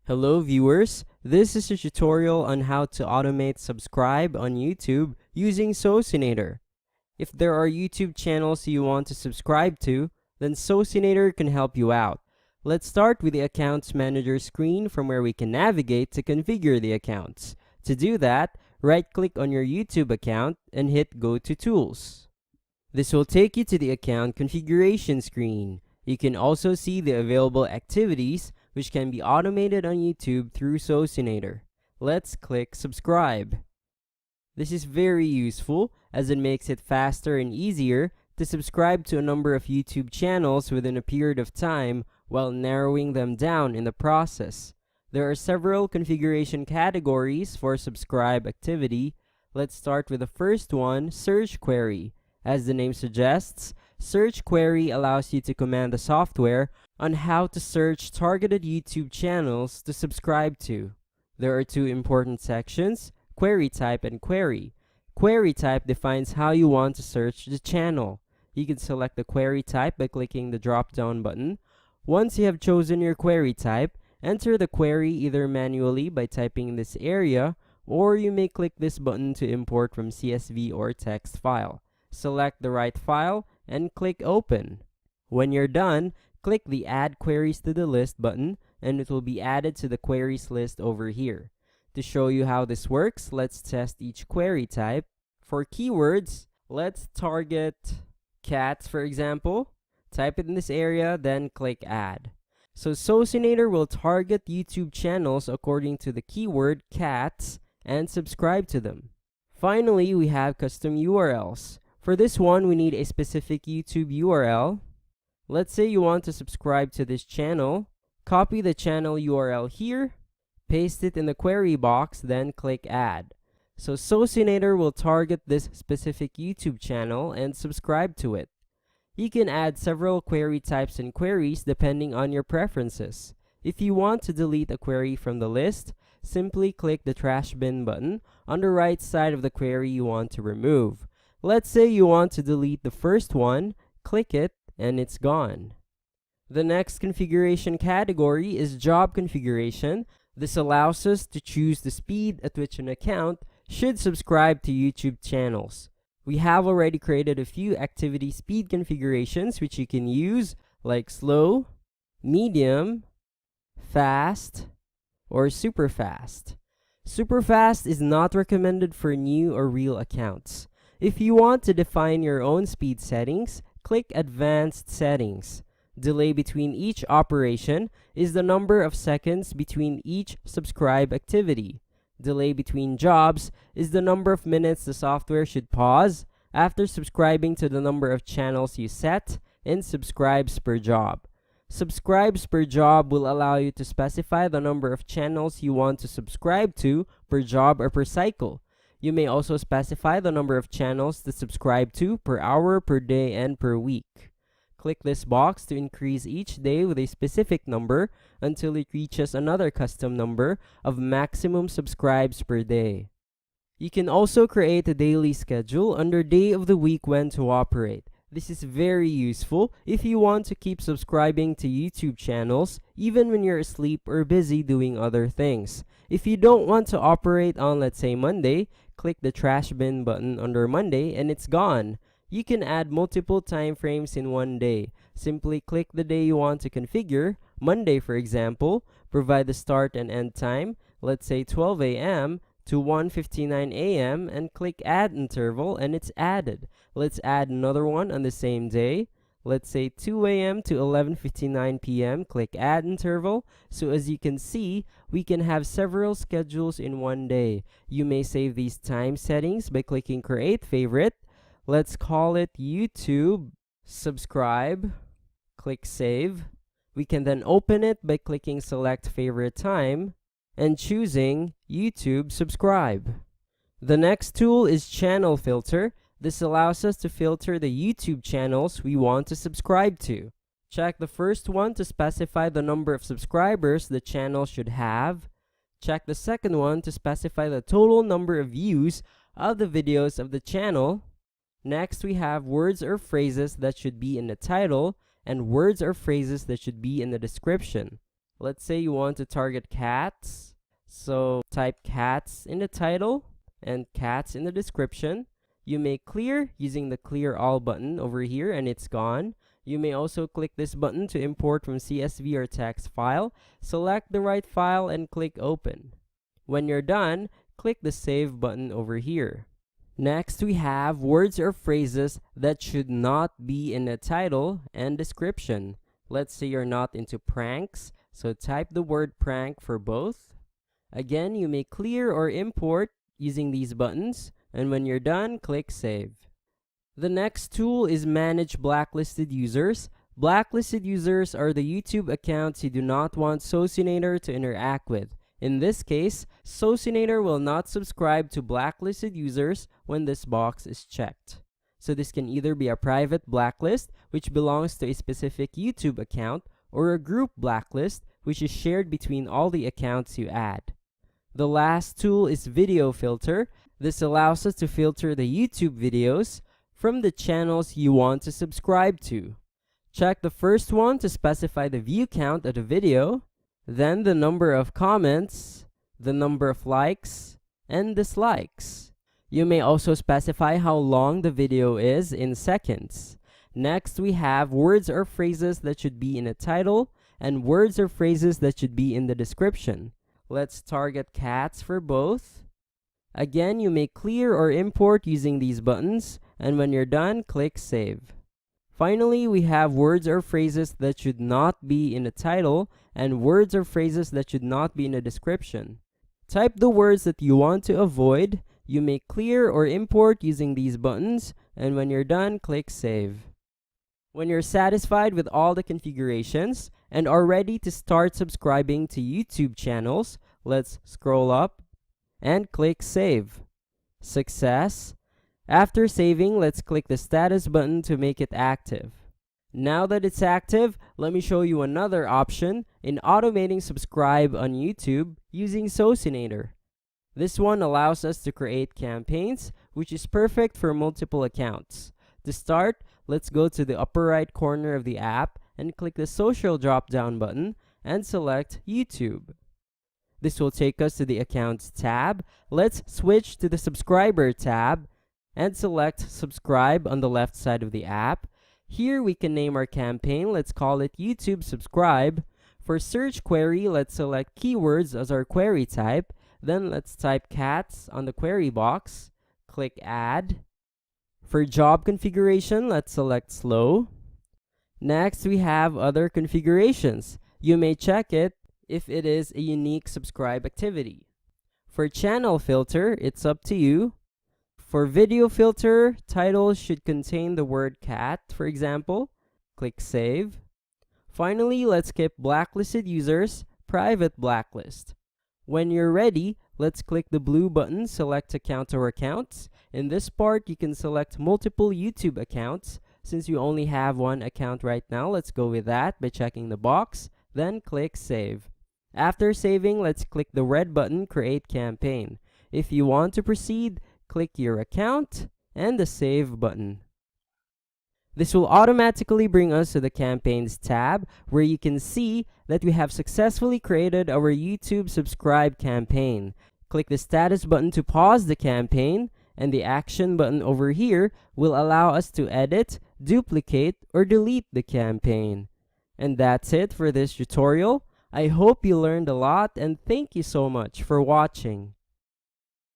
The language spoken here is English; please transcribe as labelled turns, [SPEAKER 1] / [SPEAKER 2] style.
[SPEAKER 1] Hello viewers, this is a tutorial on how to automate subscribe on YouTube using Socinator. If there are YouTube channels you want to subscribe to, then Socinator can help you out. Let's start with the Accounts Manager screen from where we can navigate to configure the accounts. To do that, right-click on your YouTube account and hit Go to Tools. This will take you to the account configuration screen. You can also see the available activities which can be automated on YouTube through Socinator. Let's click subscribe. This is very useful as it makes it faster and easier to subscribe to a number of YouTube channels within a period of time while narrowing them down in the process. There are several configuration categories for subscribe activity. Let's start with the first one, search query. As the name suggests, search query allows you to command the software on how to search targeted YouTube channels to subscribe to. There are two important sections, query type and query. Query type defines how you want to search the channel. You can select the query type by clicking the drop-down button. Once you have chosen your query type, enter the query either manually by typing in this area, or you may click this button to import from CSV or text file. Select the right file and click Open. When you're done, click the Add Queries to the List button and it will be added to the queries list over here. To show you how this works, let's test each query type. For keywords, let's target cats, for example. Type it in this area, then click Add. So Socinator will target YouTube channels according to the keyword cats and subscribe to them. Finally, we have custom URLs. For this one, we need a specific YouTube URL. Let's say you want to subscribe to this channel. Copy the channel URL here, paste it in the query box, then click Add. So Socinator will target this specific YouTube channel and subscribe to it. You can add several query types and queries depending on your preferences. If you want to delete a query from the list, simply click the trash bin button on the right side of the query you want to remove. Let's say you want to delete the first one, click it, and it's gone. The next configuration category is job configuration. This allows us to choose the speed at which an account should subscribe to YouTube channels. We have already created a few activity speed configurations which you can use, like slow, medium, fast, or super fast. Super fast is not recommended for new or real accounts. If you want to define your own speed settings, click Advanced Settings. Delay between each operation is the number of seconds between each subscribe activity. Delay between jobs is the number of minutes the software should pause after subscribing to the number of channels you set, and subscribes per job. Subscribes per job will allow you to specify the number of channels you want to subscribe to per job or per cycle. You may also specify the number of channels to subscribe to per hour, per day, and per week. Click this box to increase each day with a specific number until it reaches another custom number of maximum subscribes per day. You can also create a daily schedule under day of the week when to operate. This is very useful if you want to keep subscribing to YouTube channels even when you're asleep or busy doing other things. If you don't want to operate on, let's say, Monday, click the trash bin button under Monday and it's gone. You can add multiple time frames in one day. Simply click the day you want to configure, Monday for example, provide the start and end time, let's say 12 a.m. to 1:59 a.m. and click Add Interval and it's added. Let's add another one on the same day. Let's say 2 a.m. to 11:59 p.m. Click Add Interval. So as you can see, we can have several schedules in one day. You may save these time settings by clicking Create Favorite. Let's call it YouTube Subscribe. Click Save. We can then open it by clicking Select Favorite Time and choosing YouTube Subscribe. The next tool is Channel Filter. This allows us to filter the YouTube channels we want to subscribe to. Check the first one to specify the number of subscribers the channel should have. Check the second one to specify the total number of views of the videos of the channel. Next, we have words or phrases that should be in the title and words or phrases that should be in the description. Let's say you want to target cats. So type cats in the title and cats in the description. You may clear using the clear all button over here and it's gone. You may also click this button to import from CSV or text file. Select the right file and click open. When you're done, click the save button over here. Next, we have words or phrases that should not be in the title and description. Let's say you're not into pranks, so type the word prank for both. Again, you may clear or import using these buttons, and when you're done, click save. The next tool is manage blacklisted users. Blacklisted users are the YouTube accounts you do not want Socinator to interact with. In this case, Socinator will not subscribe to blacklisted users when this box is checked. So this can either be a private blacklist, which belongs to a specific YouTube account, or a group blacklist, which is shared between all the accounts you add. The last tool is video filter. This allows us to filter the YouTube videos from the channels you want to subscribe to. Check the first one to specify the view count of the video, then the number of comments, the number of likes, and dislikes. You may also specify how long the video is in seconds. Next, we have words or phrases that should be in the title and words or phrases that should be in the description. Let's target cats for both. Again, you may clear or import using these buttons, and when you're done, click save. Finally, we have words or phrases that should not be in the title and words or phrases that should not be in the description. Type the words that you want to avoid. You may clear or import using these buttons, and when you're done, click save. When you're satisfied with all the configurations and are ready to start subscribing to YouTube channels, let's scroll up and click save. Success. After saving, let's click the status button to make it active. Now that it's active, let me show you another option in automating subscribe on YouTube using Socinator. This one allows us to create campaigns, which is perfect for multiple accounts. To start, let's go to the upper right corner of the app and click the social drop-down button and select YouTube. This will take us to the Accounts tab. Let's switch to the Subscriber tab and select Subscribe on the left side of the app. Here we can name our campaign. Let's call it YouTube Subscribe. For search query, let's select keywords as our query type. Then let's type cats on the query box. Click Add. For job configuration, let's select slow. Next, we have other configurations. You may check it if it is a unique subscribe activity. For channel filter, it's up to you. For video filter, titles should contain the word cat, for example. Click save. Finally, let's keep blacklisted users, private blacklist. When you're ready, let's click the blue button, select account or accounts. In this part, you can select multiple YouTube accounts. Since you only have one account right now, let's go with that by checking the box, then click save. After saving, let's click the red button, create campaign. If you want to proceed, click your account and the save button. This will automatically bring us to the campaigns tab where you can see that we have successfully created our YouTube subscribe campaign. Click the status button to pause the campaign, and the action button over here will allow us to edit, duplicate, or delete the campaign. And that's it for this tutorial. I hope you learned a lot and thank you so much for watching.